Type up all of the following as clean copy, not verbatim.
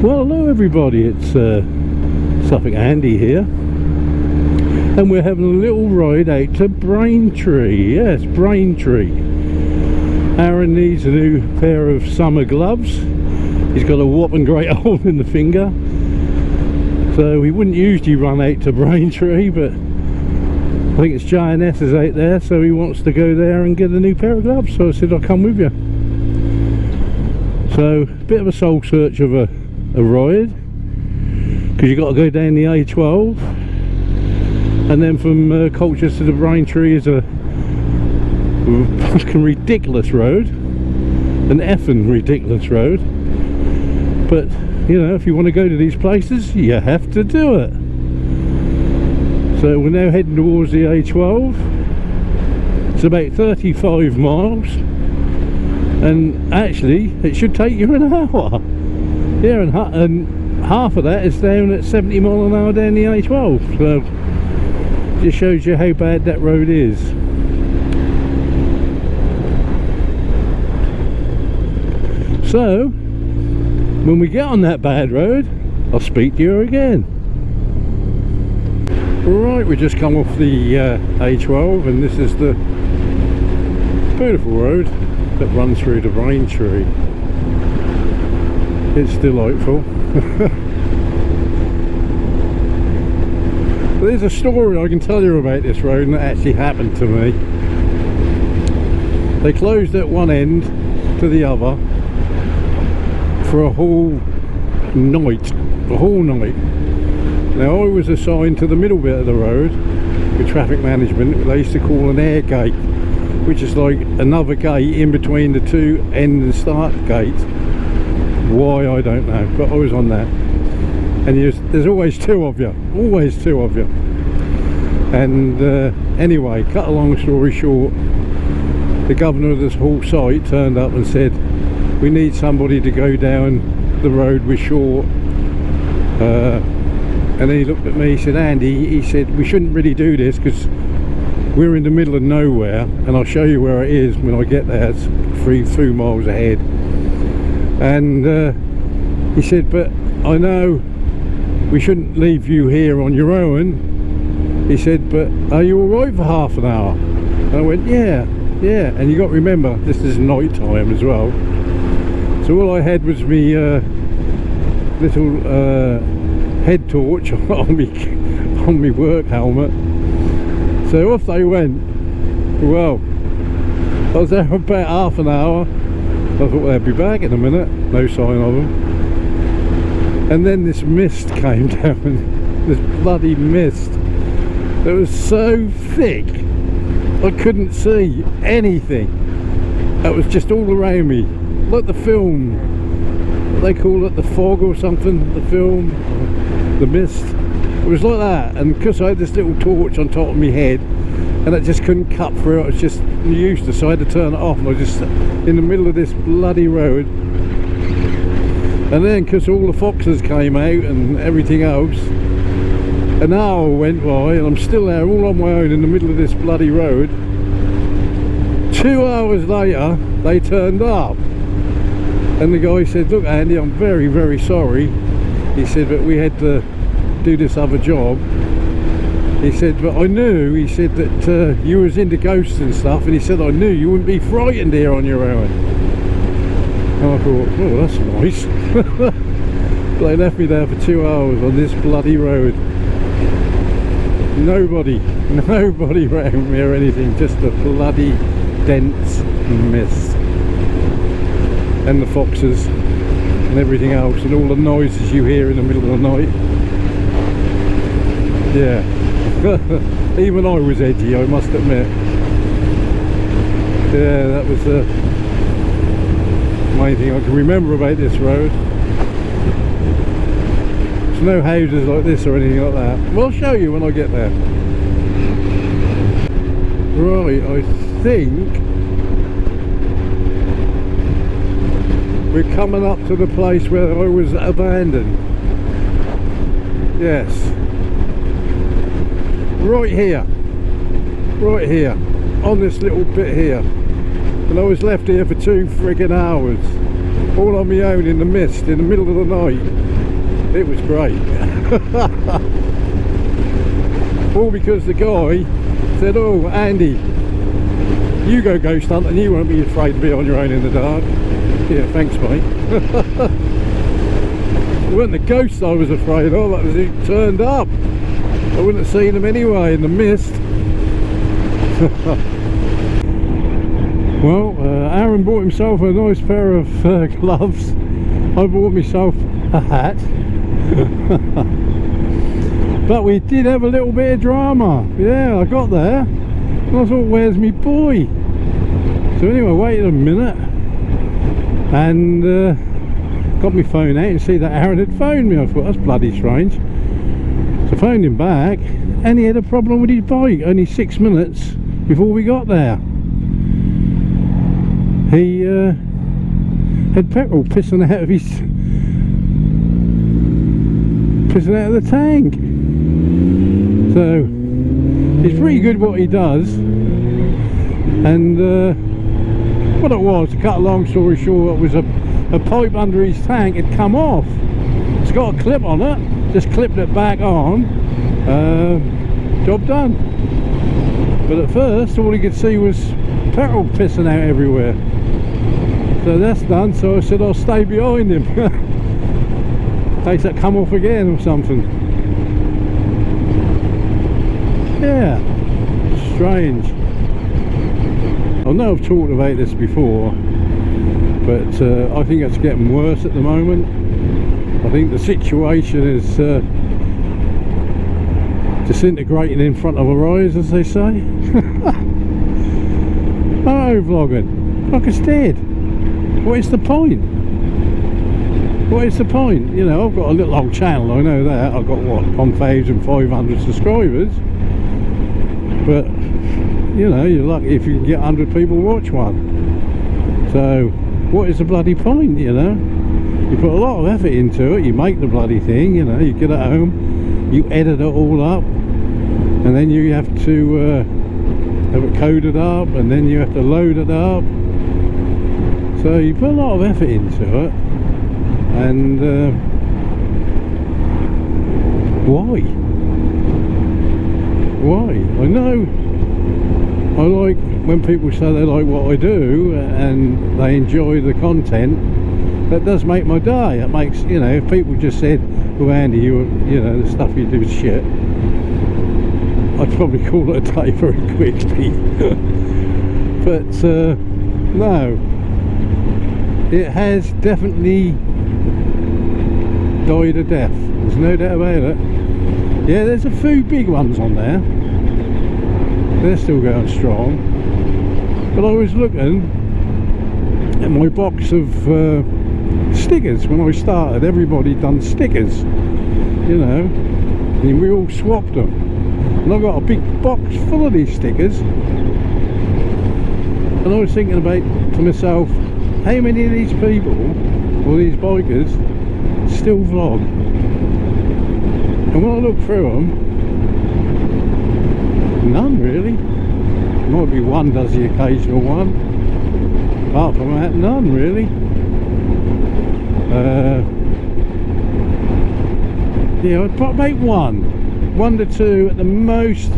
Well, hello everybody, it's Suffolk Andy here, and we're having a little ride out to Braintree. Yes, Braintree. Aaron needs a new pair of summer gloves. He's got a whopping great hole in the finger, so we wouldn't usually run out to Braintree, but I think it's J&S is out there, so he wants to go there and get a new pair of gloves, so I said I'll come with you. So, a bit of a soul search of a ride, because you've got to go down the A12, and then from Colchester to Braintree is a fucking ridiculous road, an effing ridiculous road, but you know, if you want to go to these places you have to do it. So we're now heading towards the A12. It's about 35 miles, and actually it should take you an hour. Yeah, and half of that is down at 70 mile an hour down the A12, so it just shows you how bad that road is. So when we get on that bad road, I'll speak to you again. Right, we just come off the A12, and this is the beautiful road that runs through to Braintree. It's delightful. There's a story I can tell you about this road, and that actually happened to me. They closed at one end to the other for a whole night. Now I was assigned to the middle bit of the road with traffic management. They used to call an air gate, which is like another gate in between the two end and start gates. Why, I don't know, but I was on that, and there's always two of you, and anyway, cut a long story short, the governor of this whole site turned up and said, we need somebody to go down the road with short, and then he looked at me, he said, Andy, he said, we shouldn't really do this because we're in the middle of nowhere, and I'll show you where it is when I get there. It's 3 miles ahead. And he said, but I know we shouldn't leave you here on your own. He said, but are you alright for half an hour? And I went, yeah, and you got to remember, this is night time as well, so all I had was me little head torch on me work helmet. So off they went. Well, I was there for about half an hour. I thought they'd be back in a minute, no sign of them. And then this mist came down, this bloody mist. It was so thick, I couldn't see anything. It was just all around me, like the film, what they call it, the fog or something, the film, the mist. It was like that, and because I had this little torch on top of my head, and it just couldn't cut through it, I was just useless, so I had to turn it off, and I was just in the middle of this bloody road. And then, because all the foxes came out and everything else, an hour went by, and I'm still there all on my own in the middle of this bloody road. 2 hours later, they turned up, and the guy said, look Andy, I'm very, very sorry. He said, but we had to do this other job. He said, but I knew, he said that you was into ghosts and stuff, and he said I knew you wouldn't be frightened here on your own. And I thought, oh, that's nice. But they left me there for 2 hours on this bloody road. Nobody around me or anything, just a bloody dense mist. And the foxes and everything else, and all the noises you hear in the middle of the night. Yeah. Even I was edgy, I must admit. Yeah, that was the main thing I can remember about this road. There's no houses like this or anything like that. Well, I'll show you when I get there. Right, I think we're coming up to the place where I was abandoned. Yes. Right here, on this little bit here, and I was left here for 2 friggin' hours. all on my own in the mist in the middle of the night. It was great. All because the guy said, "Oh, Andy, you go ghost hunting, you won't be afraid to be on your own in the dark." Yeah, thanks mate. It weren't the ghosts I was afraid of, that was it turned up. I wouldn't have seen them anyway in the mist. Well, Aaron bought himself a nice pair of gloves. I bought myself a hat. But we did have a little bit of drama. Yeah, I got there and I thought, where's me boy? So anyway, I waited a minute and got my phone out and see that Aaron had phoned me. I thought, that's bloody strange. So I phoned him back and he had a problem with his bike only 6 minutes before we got there. He had petrol pissing out of the tank. So he's pretty good what he does. And what it was, to cut a long story short, it was a pipe under his tank had come off. It's got a clip on it, just clipped it back on, job done. But at first all he could see was petrol pissing out everywhere. So that's done, so I said I'll stay behind him. In case that come off again or something. Yeah, strange. I know I've talked about this before, but I think it's getting worse at the moment. I think the situation is disintegrating in front of our eyes, as they say. Motovlogging, like it's dead. What is the point? What is the point? You know, I've got a little old channel, I know that. I've got, what, 1,500 subscribers. But, you know, you're lucky if you can get 100 people watch one. So, what is the bloody point, you know? You put a lot of effort into it, you make the bloody thing, you know, you get it home, you edit it all up, and then you have to have it coded up, and then you have to load it up. So you put a lot of effort into it, and why? I know I like when people say they like what I do and they enjoy the content. That does make my day. It makes, you know, if people just said, "Well, Andy, you know, the stuff you do is shit," I'd probably call it a day very quickly. But no, it has definitely died a death. There's no doubt about it. Yeah, there's a few big ones on there. They're still going strong. But I was looking at my box of stickers when I started. Everybody done stickers, you know, and we all swapped them. And I got a big box full of these stickers. And I was thinking about to myself, how many of these people, or these bikers, still vlog? And when I look through them, none really. Might be one does the occasional one. Apart from that, none really. Yeah, I'd probably make one to two at the most.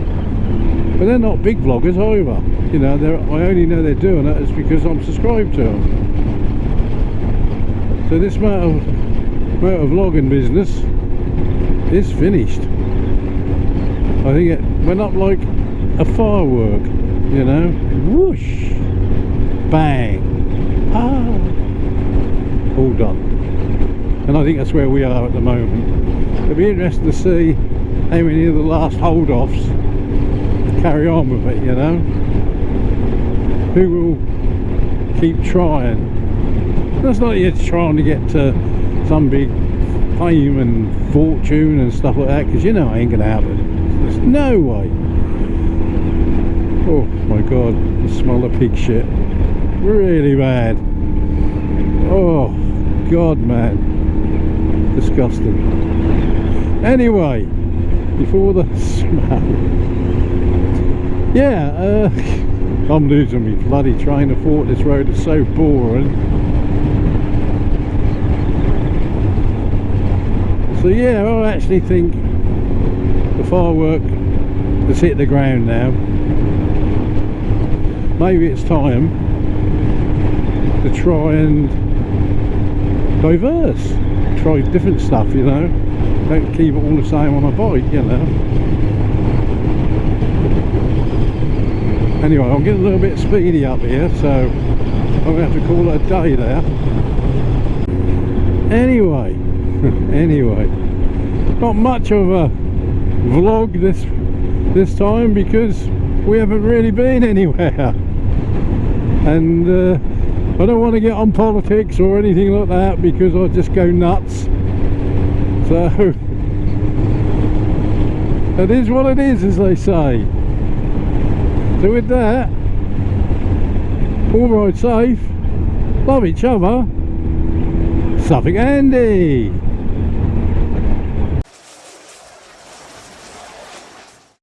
But they're not big vloggers either. You know, I only know they're doing it is because I'm subscribed to them. So this motovlogging business is finished. I think it went up like a firework, you know, whoosh, bang, ah, all done. And I think that's where we are at the moment. It'll be interesting to see how many of the last hold-offs carry on with it, you know. Who will keep trying? That's not yet trying to get to some big fame and fortune and stuff like that, because you know it ain't gonna happen. There's no way. Oh my god, the smell of pig shit, really bad. Oh god, man, disgusting. Anyway, before the smell, yeah, I'm losing me bloody train of thought. This road is so boring. So yeah, I actually think the firework has hit the ground now. Maybe it's time to try and diverse, try different stuff, you know. Don't keep it all the same on a bike, you know. Anyway, I'm getting a little bit speedy up here, so I'm going to have to call it a day there. Anyway, anyway, not much of a vlog this time because we haven't really been anywhere, and I don't want to get on politics or anything like that because I'll just go nuts. So it is what it is, as they say. So with that, all ride safe, love each other, Suffolk Andy.